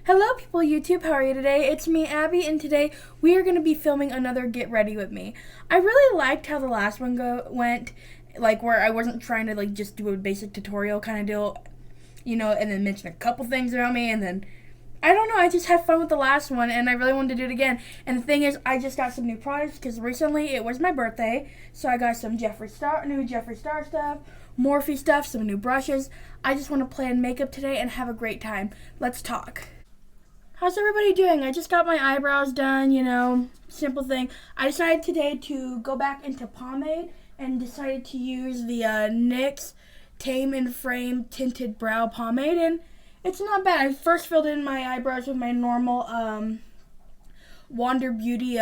Hello people YouTube, how are you today? It's me, Abby, and today we are going to be filming another Get Ready With Me. I really liked how the last one went, like where I wasn't trying to like just do a basic tutorial kind of deal, and then mention a couple things about me, and then, I don't know, I just had fun with the last one, and I really wanted to do it again. And the thing is, I just got some new products, because recently it was my birthday, so I got some new Jeffree Star stuff, Morphe stuff, some new brushes. I just want to plan makeup today and have a great time. Let's talk. How's everybody doing? I just got my eyebrows done, simple thing. I decided today to go back into pomade and decided to use the NYX Tame and Frame Tinted Brow Pomade, and it's not bad. I first filled in my eyebrows with my normal Wander Beauty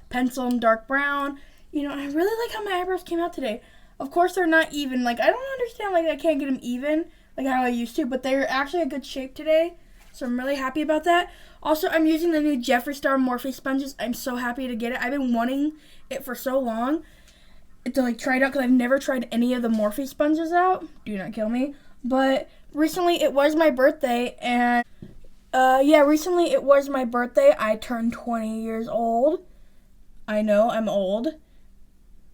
pencil in dark brown. I really like how my eyebrows came out today. Of course, they're not even. I don't understand, I can't get them even like how I used to, but they're actually a good shape today. So I'm really happy about that. Also, I'm using the new Jeffree Star Morphe sponges. I'm so happy to get it. I've been wanting it for so long to try it out because I've never tried any of the Morphe sponges out. Do not kill me. But recently it was my birthday, and recently it was my birthday. I turned 20 years old. I know, I'm old.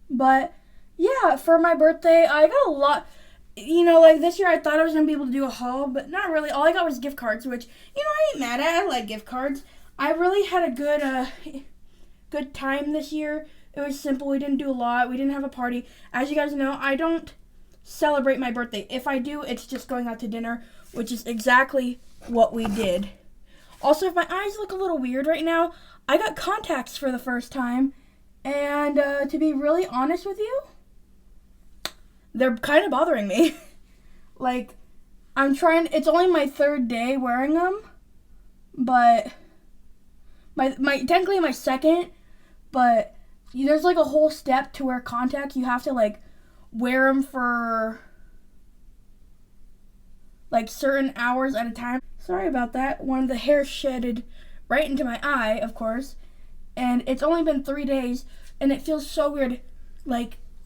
But yeah, for my birthday, I got a lot. This year I thought I was going to be able to do a haul, but not really. All I got was gift cards, which, I ain't mad at. I like gift cards. I really had a good time this year. It was simple. We didn't do a lot. We didn't have a party. As you guys know, I don't celebrate my birthday. If I do, it's just going out to dinner, which is exactly what we did. Also, if my eyes look a little weird right now, I got contacts for the first time, and to be really honest with you, they're kind of bothering me. It's only my third day wearing them, but technically my second, but there's a whole step to wear contacts. You have to wear them for certain hours at a time. Sorry about that. One of the hairs shedded right into my eye, of course, and it's only been 3 days, and it feels so weird,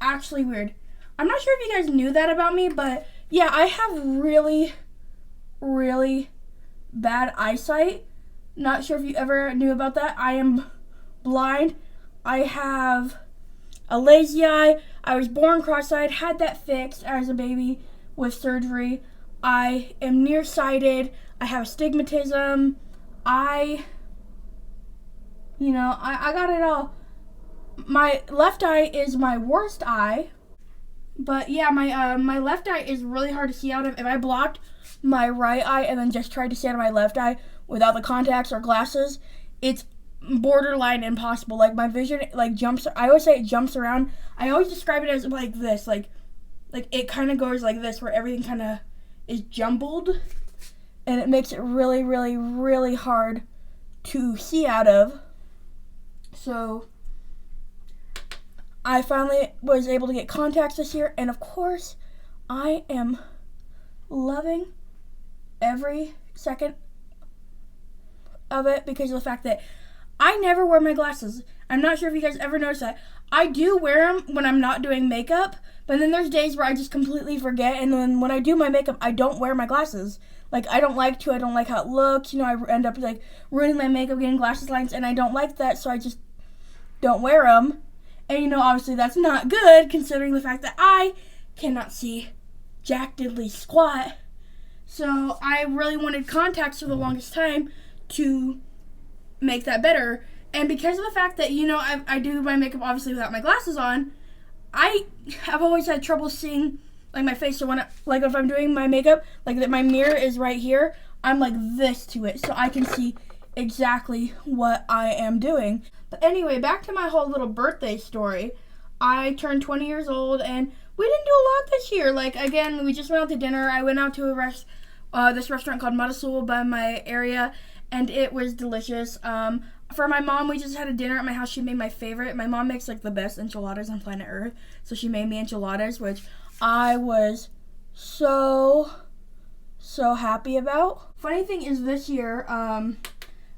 actually weird. I'm not sure if you guys knew that about me, but yeah, I have really, really bad eyesight. Not sure if you ever knew about that. I am blind. I have a lazy eye. I was born cross-eyed, had that fixed as a baby with surgery. I am nearsighted. I have astigmatism. I got it all. My left eye is my worst eye. But yeah, my left eye is really hard to see out of. If I blocked my right eye and then just tried to see out of my left eye without the contacts or glasses, it's borderline impossible. My vision jumps. I always say it jumps around. I always describe it as this, it kind of goes like this, where everything kind of is jumbled, and it makes it really, really, really hard to see out of. So I finally was able to get contacts this year, and of course, I am loving every second of it because of the fact that I never wear my glasses. I'm not sure if you guys ever noticed that. I do wear them when I'm not doing makeup, but then there's days where I just completely forget, and then when I do my makeup, I don't wear my glasses. I don't like to. I don't like how it looks. I end up ruining my makeup, getting glasses lines, and I don't like that, so I just don't wear them. And obviously that's not good considering the fact that I cannot see jack diddly squat. So I really wanted contacts for the longest time to make that better. And because of the fact that, I do my makeup obviously without my glasses on, I have always had trouble seeing my face. So when if I'm doing my makeup, that my mirror is right here, I'm this to it so I can see exactly what I am doing. But anyway, back to my whole little birthday story. I turned 20 years old, and we didn't do a lot this year. Again, we just went out to dinner. I went out to this restaurant called Matasul by my area, and it was delicious. For my mom, we just had a dinner at my house. She made my favorite. My mom makes the best enchiladas on planet Earth, so she made me enchiladas, which I was so happy about. Funny thing is, this year,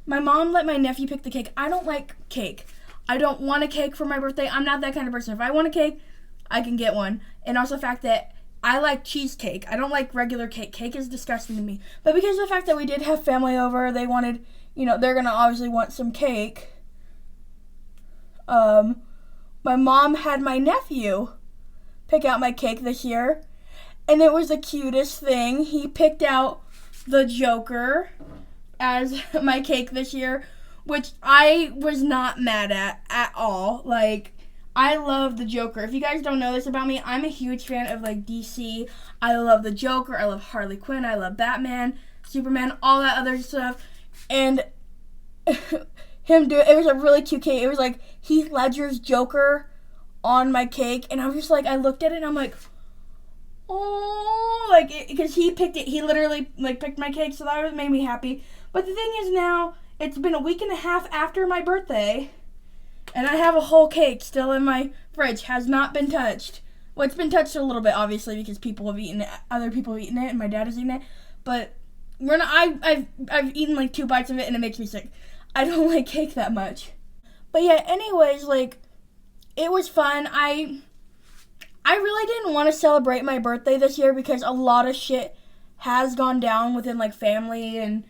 my mom let my nephew pick the cake. I don't like cake. I don't want a cake for my birthday. I'm not that kind of person. If I want a cake, I can get one. And also the fact that I like cheesecake. I don't like regular cake. Cake is disgusting to me. But because of the fact that we did have family over, they wanted, they're going to obviously want some cake. My mom had my nephew pick out my cake this year. And it was the cutest thing. He picked out the Joker as my cake this year, which I was not mad at all. Like, I love the Joker. If you guys don't know this about me, I'm a huge fan of, like, DC. I love the Joker. I love Harley Quinn. I love Batman, Superman, all that other stuff. And it was a really cute cake. It was, like, Heath Ledger's Joker on my cake. And I was just, like, I looked at it and I'm like, oh, like, because he picked it. He literally, like, picked my cake, so that made me happy. But the thing is now, it's been a week and a half after my birthday, and I have a whole cake still in my fridge. Has not been touched. Well, it's been touched a little bit, obviously, because people have eaten it. Other people have eaten it, and my dad has eaten it. But I've eaten like 2 bites of it, and it makes me sick. I don't like cake that much. But yeah, anyways, like, it was fun. I really didn't want to celebrate my birthday this year because a lot of shit has gone down within, like, family and,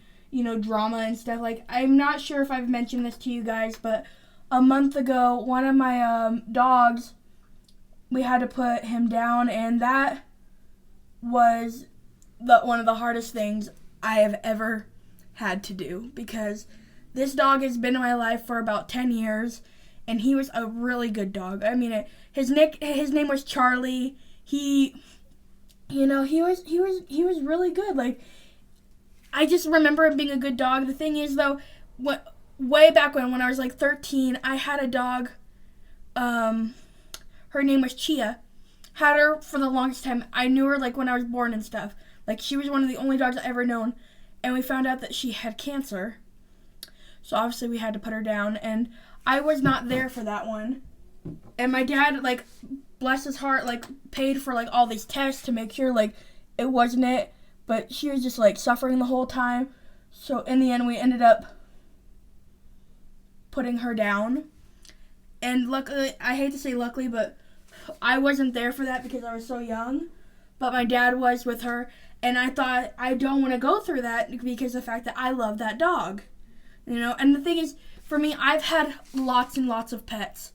drama and stuff. Like, I'm not sure if I've mentioned this to you guys, but a month ago, one of my dogs, we had to put him down, and that was one of the hardest things I have ever had to do, because this dog has been in my life for about 10 years, and he was a really good dog. I mean, his name was Charlie. He was really good. Like, I just remember him being a good dog. The thing is, though, way back when I was like 13, I had a dog. Her name was Chia. Had her for the longest time. I knew her, like, when I was born and stuff. Like, she was one of the only dogs I ever known. And we found out that she had cancer. So obviously we had to put her down. And I was not there for that one. And my dad, like, bless his heart, like, paid for, like, all these tests to make sure, like, it wasn't it. But she was just, like, suffering the whole time. So in the end, we ended up putting her down. And luckily, I hate to say luckily, but I wasn't there for that because I was so young. But my dad was with her. And I thought, I don't want to go through that because of the fact that I love that dog. And the thing is, for me, I've had lots and lots of pets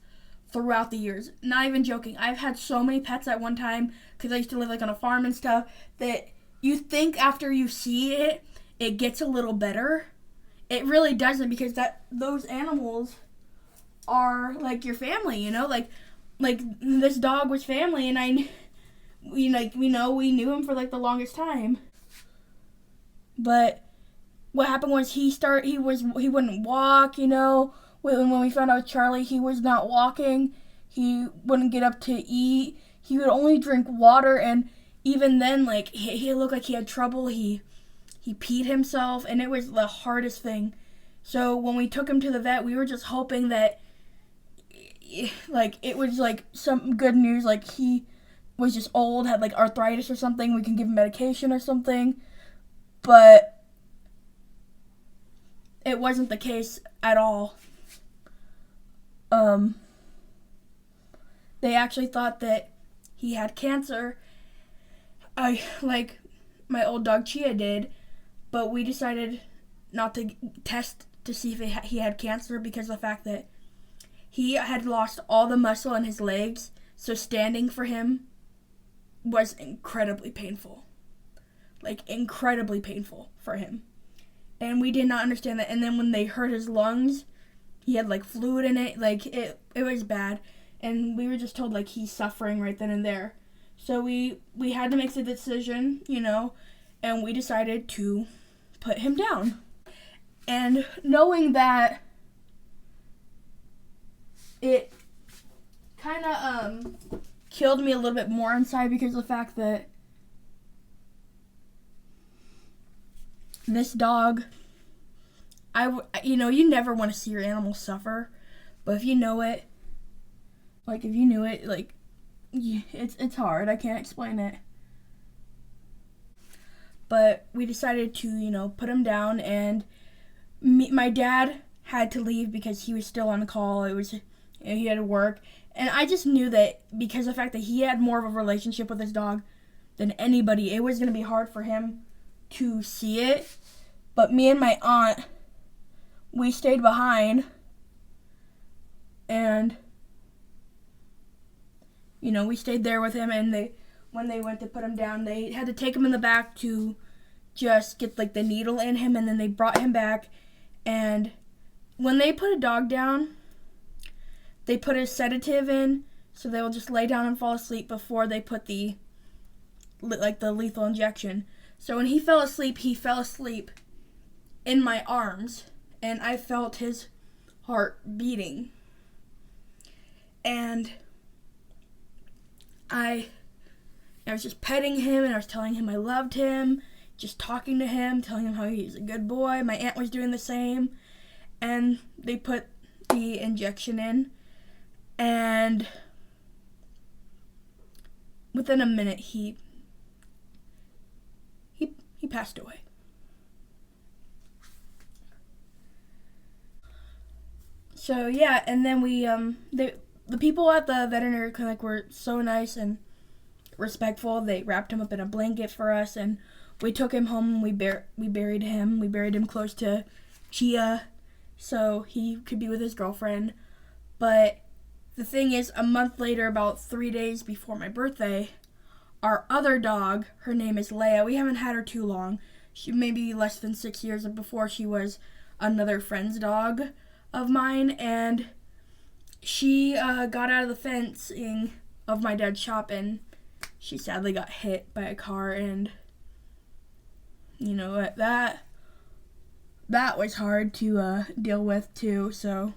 throughout the years. Not even joking. I've had so many pets at one time because I used to live, like, on a farm and stuff, that you think after you see it, it gets a little better. It really doesn't, because those animals are like your family, like this dog was family, and we knew him for, like, the longest time. But what happened was he wouldn't walk, when we found out Charlie, he was not walking. He wouldn't get up to eat. He would only drink water, and even then, like, he looked like he had trouble. He peed himself, and it was the hardest thing. So when we took him to the vet, we were just hoping that, like, it was, like, some good news, like, he was just old, had, like, arthritis or something, we can give him medication or something. But it wasn't the case at all. They actually thought that he had cancer, like my old dog Chia did, but we decided not to test to see if he had cancer because of the fact that he had lost all the muscle in his legs, so standing for him was incredibly painful. Like, incredibly painful for him. And we did not understand that. And then when they hurt his lungs, he had, like, fluid in it. Like, it was bad. And we were just told, like, he's suffering right then and there. So we had to make the decision, and we decided to put him down. And knowing that, it kind of killed me a little bit more inside because of the fact that this dog, you never want to see your animal suffer, but if you know it, like, if you knew it, like, it's hard. I can't explain it. But we decided to, put him down, and my dad had to leave because he was still on call. He had to work, and I just knew that because of the fact that he had more of a relationship with his dog than anybody. It was going to be hard for him to see it, but me and my aunt, we stayed behind, and we stayed there with him, and when they went to put him down, they had to take him in the back to just get like the needle in him, and then they brought him back. And when they put a dog down, they put a sedative in, so they will just lay down and fall asleep before they put the lethal injection. So when he fell asleep in my arms, and I felt his heart beating. And I was just petting him, and I was telling him I loved him, just talking to him, telling him how he's a good boy. My aunt was doing the same, and they put the injection in, and within a minute he passed away. So yeah, and then we the people at the veterinary clinic were so nice and respectful. They wrapped him up in a blanket for us, and we took him home, and we buried him. We buried him close to Chia so he could be with his girlfriend. But the thing is, a month later, about 3 days before my birthday, our other dog, her name is Leia. We haven't had her too long. She may be less than 6 years. Before, she was another friend's dog of mine, and she got out of the fencing of my dad's shop, and she sadly got hit by a car, and you know what, that was hard to deal with too. So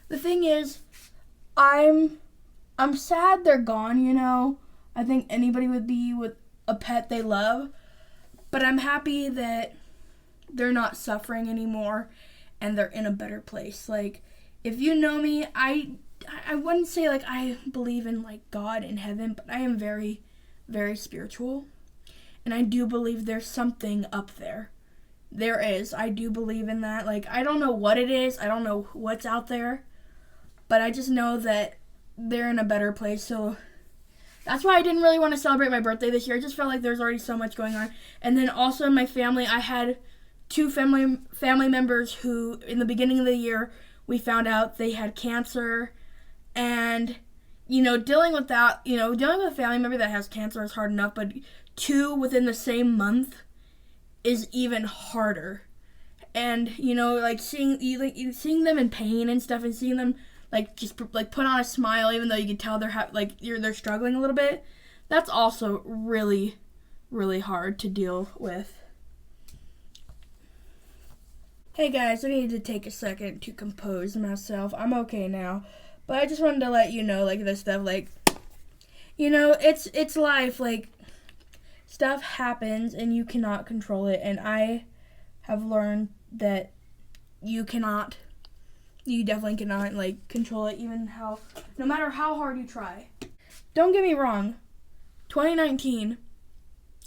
the thing is, I'm sad they're gone. I think anybody would be with a pet they love, but I'm happy that they're not suffering anymore and they're in a better place. Like, if you know me, I wouldn't say like I believe in like God in heaven, but I am very, very spiritual, and I do believe there's something up there. There is. I do believe in that. Like, I don't know what it is. I don't know what's out there, but I just know that they're in a better place. So that's why I didn't really want to celebrate my birthday this year. I just felt like there's already so much going on. And then also in my family, I had 2 family members who, in the beginning of the year, we found out they had cancer. And, dealing with that, dealing with a family member that has cancer is hard enough, but 2 within the same month is even harder. And, like seeing them in pain and stuff, and seeing them just put on a smile, even though you can tell they're struggling a little bit, that's also really, really hard to deal with. Hey guys, I need to take a second to compose myself. I'm okay now, but I just wanted to let you know, this stuff, it's life. Stuff happens and you cannot control it, and I have learned that you definitely cannot control it, no matter how hard you try. Don't get me wrong, 2019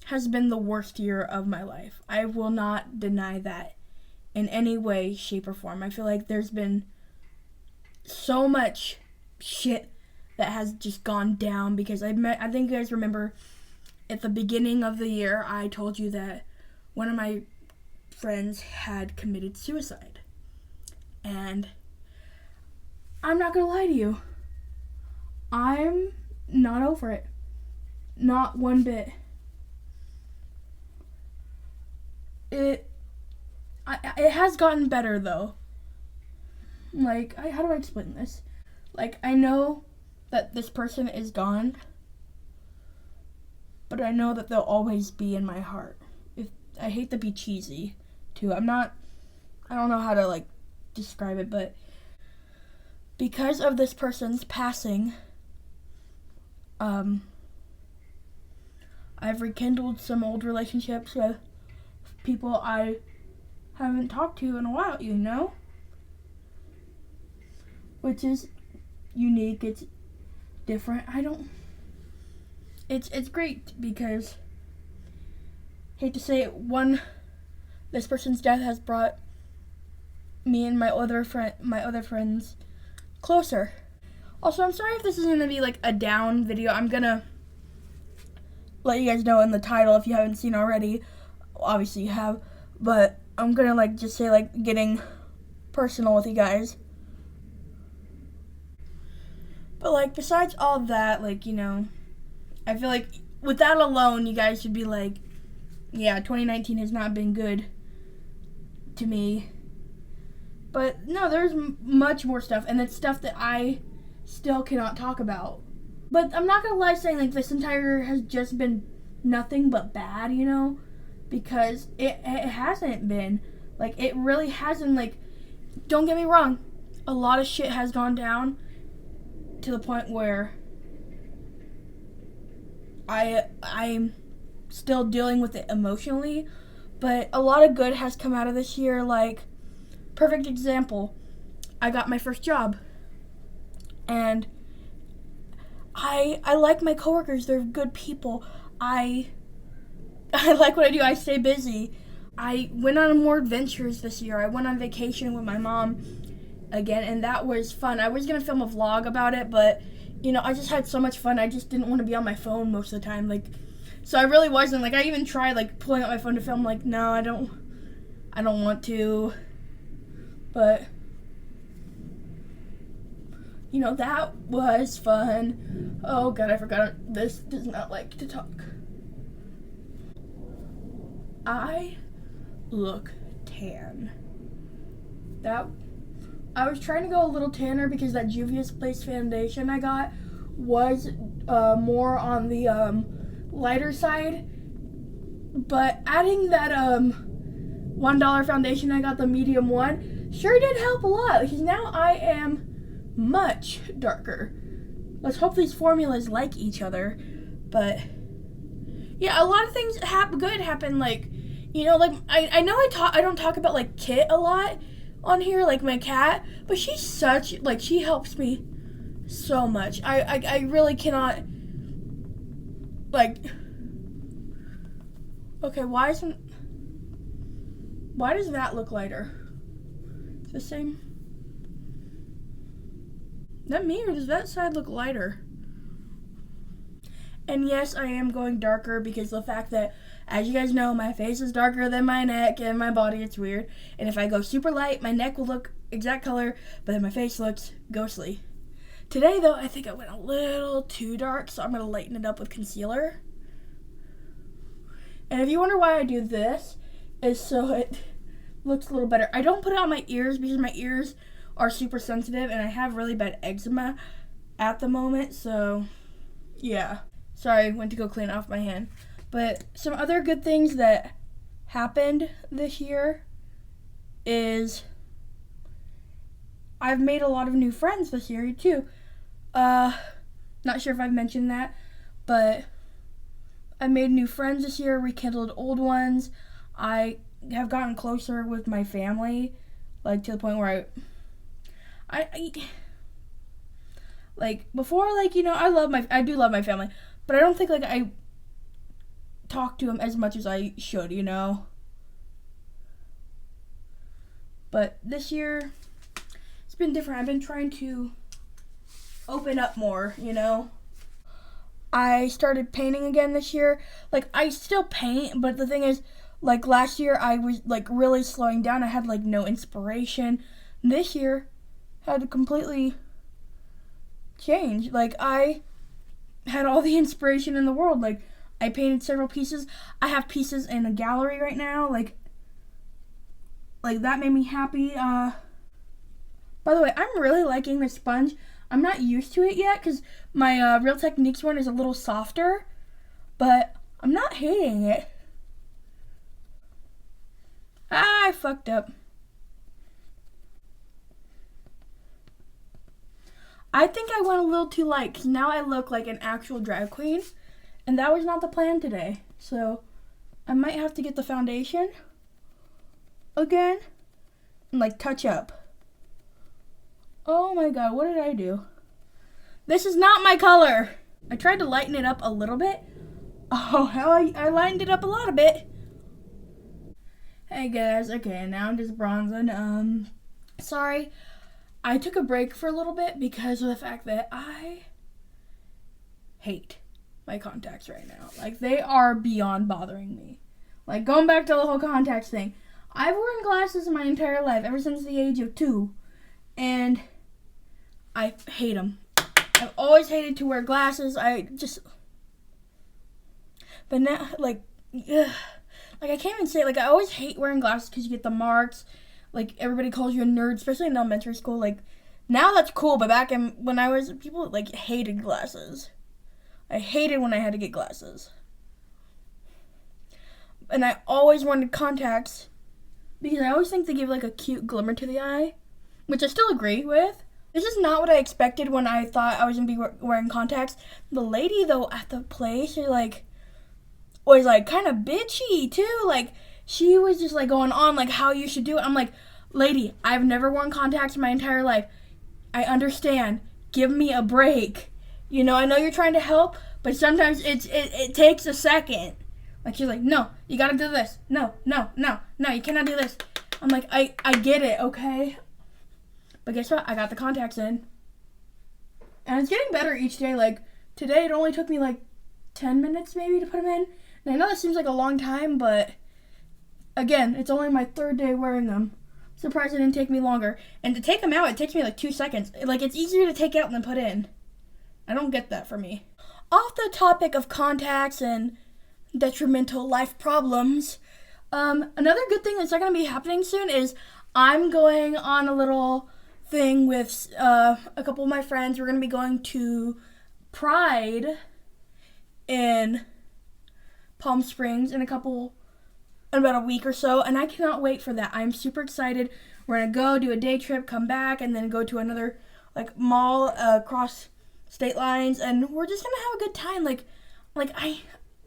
has been the worst year of my life. I will not deny that in any way, shape, or form. I feel like there's been so much shit that has just gone down, because I think you guys remember at the beginning of the year, I told you that one of my friends had committed suicide. And I'm not gonna lie to you, I'm not over it. Not one bit. It has gotten better, though. How do I explain this? I know that this person is gone, but I know that they'll always be in my heart. I hate to be cheesy, too. I don't know how to, describe it, but because of this person's passing, I've rekindled some old relationships with people I haven't talked to in a while, which is unique. It's different. It's great, because, hate to say it, this person's death has brought me and my other friends closer. Also, I'm sorry if this is gonna be a down video. I'm gonna let you guys know in the title if you haven't seen already. Obviously you have, but I'm gonna like just say like getting personal with you guys. But like besides all that, like, you know, I feel like with that alone you guys should be like, yeah, 2019 has not been good to me. But no, there's much more stuff, and it's stuff that I still cannot talk about. But I'm not gonna lie saying like this entire year has just been nothing but bad, you know, because it hasn't been. Like, it really hasn't. Like, don't get me wrong, a lot of shit has gone down to the point where I'm still dealing with it emotionally, but a lot of good has come out of this year. Like, perfect example, I got my first job, and I like my coworkers. They're good people. I like what I do. I stay busy. I went on more adventures this year. I went on vacation with my mom again, and that was fun. I was gonna film a vlog about it, but you know, I just had so much fun. I just didn't want to be on my phone most of the time. Like, so I really wasn't. Like, I even tried like pulling out my phone to film. Like, no, I don't want to. But you know, that was fun. Oh god, I forgot. This does not like to talk. I look tan. I was trying to go a little tanner because that Juvia's Place foundation I got was more on the lighter side. But adding that $1 foundation, I got the medium one, sure did help a lot because now I am much darker. Let's hope these formulas like each other. But yeah, a lot of things good happen. Like, you know, like I know I don't talk about like Kit a lot on here, like my cat, but she's such, like, she helps me so much. I really cannot, like, okay, why does that look lighter? It's the same. Is that me, or does that side look lighter? And yes, I am going darker because of the fact that, as you guys know, my face is darker than my neck and my body. It's weird. And if I go super light, my neck will look exact color, but then my face looks ghostly. Today, though, I think I went a little too dark, so I'm going to lighten it up with concealer. And if you wonder why I do this, is so it looks a little better. I don't put it on my ears because my ears are super sensitive, and I have really bad eczema at the moment, so yeah. Sorry, went to go clean off my hand. But some other good things that happened this year is I've made a lot of new friends this year too. Not sure if I've mentioned that, but I made new friends this year, rekindled old ones. I have gotten closer with my family, like to the point where I like before, like, you know, I do love my family, but I don't think like I talk to them as much as I should, you know. But this year, it's been different. I've been trying to open up more, you know. I started painting again this year. Like, I still paint, but the thing is, like, last year I was, like, really slowing down. I had, like, no inspiration. This year, had to completely change. Like, I had all the inspiration in the world. Like, I painted several pieces. I have pieces in a gallery right now. Like that made me happy. By the way, I'm really liking this sponge. I'm not used to it yet because my Real Techniques one is a little softer, but I'm not hating it. I fucked up. I think I went a little too light because now I look like an actual drag queen, and that was not the plan today. So I might have to get the foundation again and like touch up. Oh my god, what did I do? This is not my color. I tried to lighten it up a little bit. Oh hell, I lightened it up a lot of bit. Hey guys, okay, now I'm just bronzing. Sorry, I took a break for a little bit because of the fact that I hate my contacts right now. Like, they are beyond bothering me. Like, going back to the whole contacts thing. I've worn glasses my entire life, ever since the age of 2. And I hate them. I've always hated to wear glasses. But now, like, ugh. Like, I can't even say it. Like, I always hate wearing glasses because you get the marks. Like, everybody calls you a nerd, especially in elementary school. Like, now that's cool, but back when I was, people, like, hated glasses. I hated when I had to get glasses. And I always wanted contacts because I always think they give, like, a cute glimmer to the eye, which I still agree with. This is not what I expected when I thought I was going to be wearing contacts. The lady, though, at the place, she, like, was, like, kind of bitchy, too. Like, she was just, like, going on, like, how you should do it. I'm like, lady, I've never worn contacts in my entire life. I understand. Give me a break. You know, I know you're trying to help, but sometimes it takes a second. Like, she's like, no, you gotta do this. No, you cannot do this. I'm like, I get it, okay? But guess what? I got the contacts in. And it's getting better each day. Like, today it only took me, like, 10 minutes maybe to put them in. And I know that seems like a long time, but again, it's only my 3rd day wearing them. Surprised it didn't take me longer. And to take them out, it takes me like 2 seconds. Like, it's easier to take out than put in. I don't get that for me. Off the topic of contacts and detrimental life problems, another good thing that's not going to be happening soon is I'm going on a little thing with a couple of my friends. We're going to be going to Pride in Palm Springs in about a week or so, and I cannot wait for that. I'm super excited. We're gonna go do a day trip, come back, and then go to another like mall across state lines, and we're just gonna have a good time. Like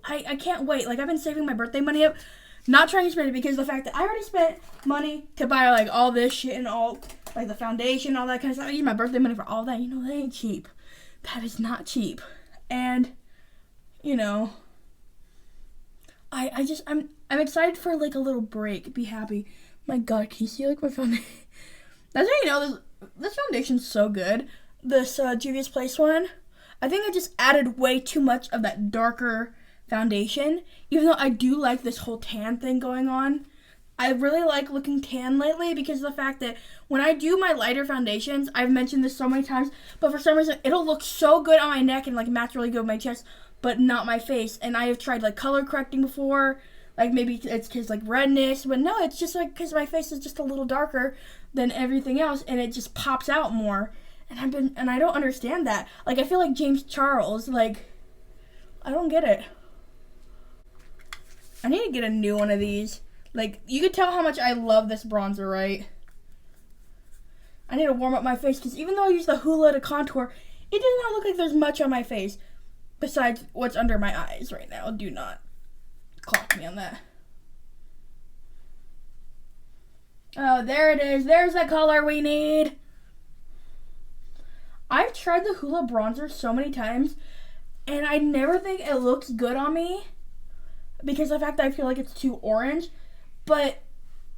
I can't wait. Like, I've been saving my birthday money up, not trying to spend it because of the fact that I already spent money to buy like all this shit and all like the foundation, all that kind of stuff. I use my birthday money for all that. You know, that ain't cheap. That is not cheap. And you know, I'm excited for like a little break. Be happy. My God, can you see like my foundation? That's how you know this foundation's so good. This Juvia's Place one. I think I just added way too much of that darker foundation. Even though I do like this whole tan thing going on. I really like looking tan lately because of the fact that when I do my lighter foundations, I've mentioned this so many times, but for some reason it'll look so good on my neck and like match really good with my chest, but not my face. And I have tried like color correcting before, like maybe it's because like redness, but no, it's just like because my face is just a little darker than everything else, and it just pops out more. And I don't understand that. Like, I feel like James Charles. Like, I don't get it. I need to get a new one of these. Like, you could tell how much I love this bronzer, right? I need to warm up my face because even though I use the Hoola to contour, it does not look like there's much on my face besides what's under my eyes right now. Do not clock me on that. Oh, there it is. There's the color we need. I've tried the Hoola bronzer so many times, and I never think it looks good on me because of the fact that I feel like it's too orange, but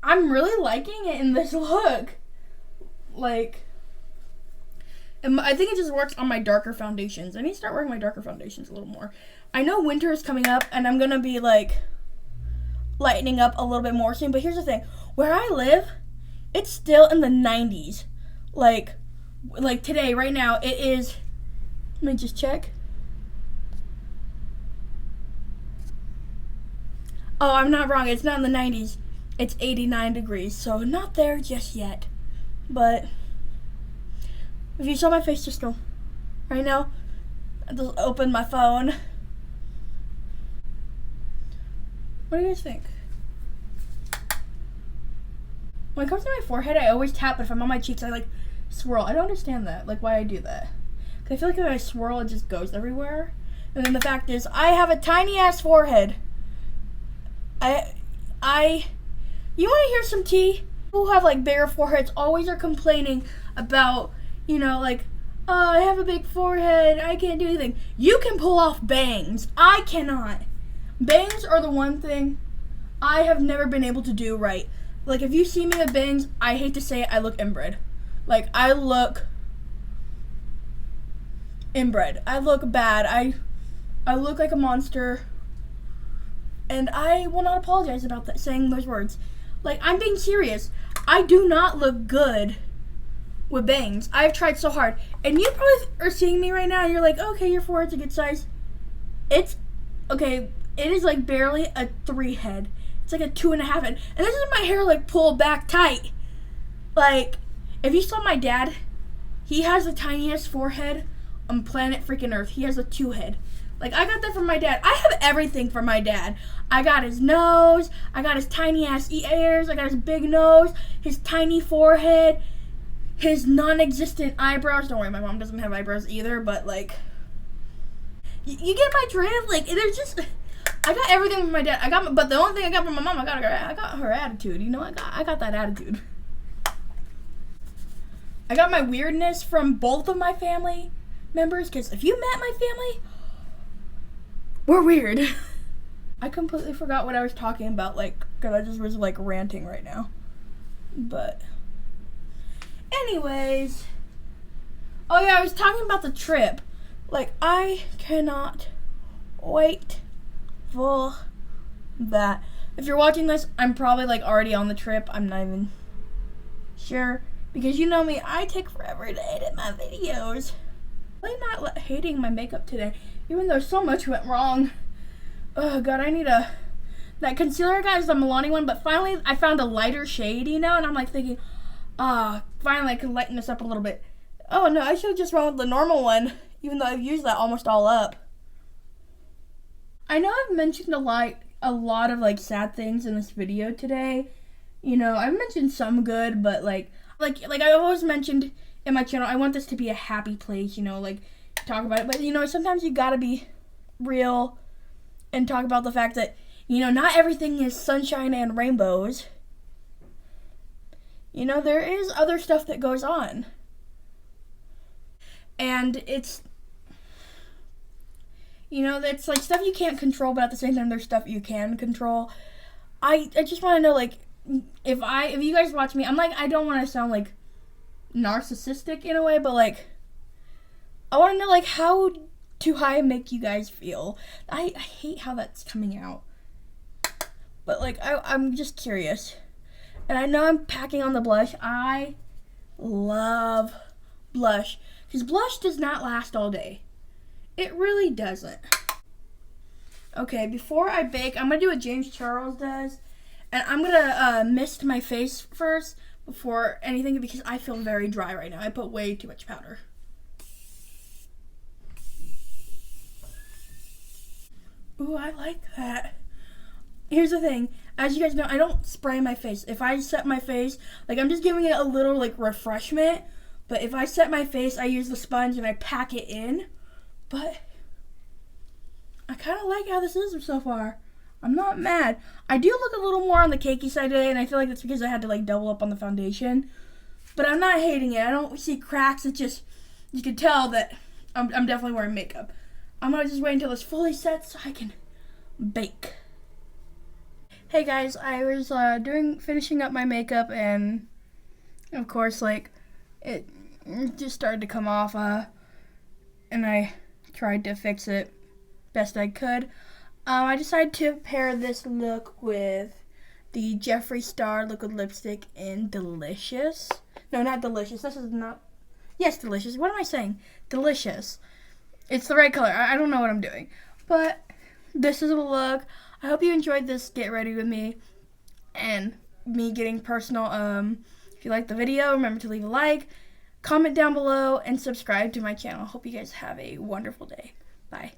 I'm really liking it in this look. Like, I think it just works on my darker foundations. I need to start wearing my darker foundations a little more. I know winter is coming up, and I'm going to be, like, lightening up a little bit more soon, but here's the thing. Where I live, it's still in the 90s. Like today, right now, it is, let me just check. Oh, I'm not wrong. It's not in the 90s. It's 89 degrees, so not there just yet. But if you saw my face just go right now, I just opened my phone. What do you guys think? When it comes to my forehead, I always tap, but if I'm on my cheeks, I like swirl. I don't understand that, like why I do that. Cause I feel like if I swirl, it just goes everywhere. And then the fact is, I have a tiny ass forehead. You want to hear some tea? People who have like bigger foreheads always are complaining about, you know, like, oh, I have a big forehead, I can't do anything. You can pull off bangs. I cannot. Bangs are the one thing I have never been able to do right. Like, if you see me with bangs, I hate to say it, I look inbred. Like, I look inbred. I look bad. I look like a monster. And I will not apologize about that, saying those words. Like, I'm being serious. I do not look good with bangs. I've tried so hard. And you probably are seeing me right now and you're like, okay, your forehead's a good size. It's, okay, it is like barely a 3 head. It's like a 2.5 head. And this is my hair like pulled back tight. Like, if you saw my dad, he has the tiniest forehead on planet freaking Earth. He has a 2 head. Like, I got that from my dad. I have everything from my dad. I got his nose. I got his tiny ass ears. I got his big nose. His tiny forehead. His non-existent eyebrows. Don't worry, my mom doesn't have eyebrows either, but like, you get my drift. Like, there's just, I got everything from my dad. But the only thing I got from my mom, I got her attitude. You know, I got that attitude. I got my weirdness from both of my family members, because if you met my family, we're weird. I completely forgot what I was talking about, like, because I just was, like, ranting right now. But, anyways. Oh, yeah, I was talking about the trip. Like, I cannot wait for that. If you're watching this, I'm probably, like, already on the trip. I'm not even sure. Because you know me, I take forever to edit my videos. I'm not hating my makeup today, even though so much went wrong. Oh god, I need that concealer, guys, the Milani one, but finally I found a lighter shade, you know, and I'm like thinking, finally I can lighten this up a little bit. Oh no, I should have just went with the normal one, even though I've used that almost all up. I know I've mentioned a lot of like sad things in this video today. You know, I've mentioned some good, but like I always mentioned in my channel, I want this to be a happy place, you know, like, talk about it. But, you know, sometimes you gotta be real and talk about the fact that, you know, not everything is sunshine and rainbows. You know, there is other stuff that goes on. And it's, you know, that's like stuff you can't control, but at the same time, there's stuff you can control. I just want to know, like, if you guys watch me, I'm like, I don't want to sound like narcissistic in a way, but like, I want to know, like, how do I make you guys feel? I hate how that's coming out, but like, I'm just curious. And I know I'm packing on the blush. I love blush, because blush does not last all day. It really doesn't. Okay, before I bake, I'm gonna do what James Charles does, and I'm gonna mist my face first before anything, because I feel very dry right now. I put way too much powder. Ooh, I like that. Here's the thing. As you guys know, I don't spray my face. If I set my face, like, I'm just giving it a little, like, refreshment. But if I set my face, I use the sponge and I pack it in. But I kind of like how this is so far. I'm not mad. I do look a little more on the cakey side today, and I feel like that's because I had to, like, double up on the foundation. But I'm not hating it. I don't see cracks. It's just, you can tell that I'm definitely wearing makeup. I'm going to just wait until it's fully set so I can bake. Hey guys, I was finishing up my makeup, and of course, like, it just started to come off, and I tried to fix it best I could. I decided to pair this look with the Jeffree Star liquid lipstick in Delicious. No, not Delicious. This is not. Yes, Delicious. What am I saying? Delicious. It's the right color. I don't know what I'm doing. But this is the look. I hope you enjoyed this Get Ready With Me and me getting personal. If you liked the video, remember to leave a like, comment down below, and subscribe to my channel. Hope you guys have a wonderful day. Bye.